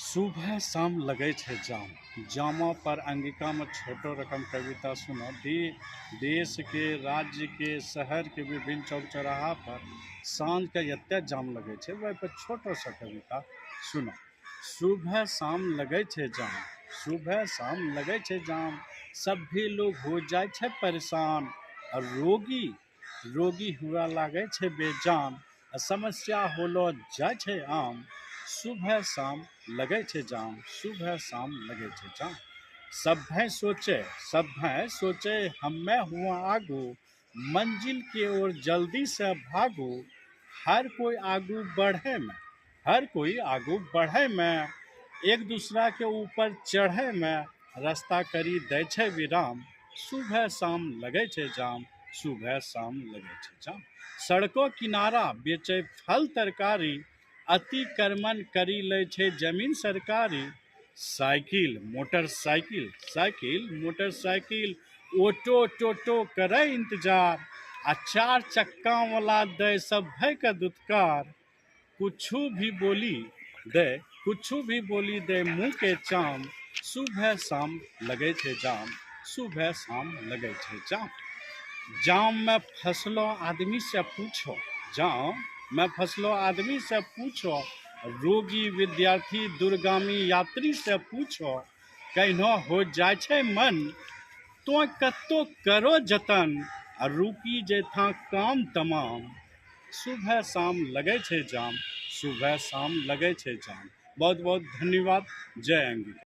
सुबह शाम लगै छै जाम, जामा पर अंगिका में छोटो रकम कविता सुनो। देश के, राज्य के, शहर के विभिन्न चौक चौराहा पर साँझ के एते जाम लगै छै, वही पर छोटो सा कविता सुनो। सुबह शाम लगै छै जाम, सुबह शाम लगै छै जाम, सभी लोग हो जाए छै परेशान, और रोगी रोगी हुआ लागे छै बेजान, समस्या होलो जाए छै आम। सुबह शाम लगे छै जाम, सुबह शाम लगे छै जाम। सभे सोचे हमें हुआ आगू, मंजिल की ओर जल्दी से भागू। हर कोई आगू बढ़े में, हर कोई आगू बढ़े में, एक दूसरा के ऊपर चढ़े में, रास्ता करी दे छै विराम। सुबह शाम लगे छै जाम, सुबह शाम लगे छै जाम। सड़कों किनारा बेचे फल तरकारी, अतिक्रमण करी ले छै जमीन सरकारी। साइकिल ऑटो टोटो करे इंतजार, आ चार चक्का वाला दे सब भय के दुत्कार। कुछ भी बोली दे मुंह के चाम। सुबह शाम लगे छै जाम, सुबह शाम लगे छै जाम। जाम में फसलो आदमी से पूछो, जाम में फसलो आदमी से पूछो, रोगी विद्यार्थी दूरगामी यात्री से पूछो। कहिनो हो जाए छै मन, तो कत्तो करो जतन, आ रुकी जेथा काम तमाम। सुबह शाम लगे छै जाम, सुबह शाम लगे छै जाम। बहुत बहुत धन्यवाद। जय अंगिका।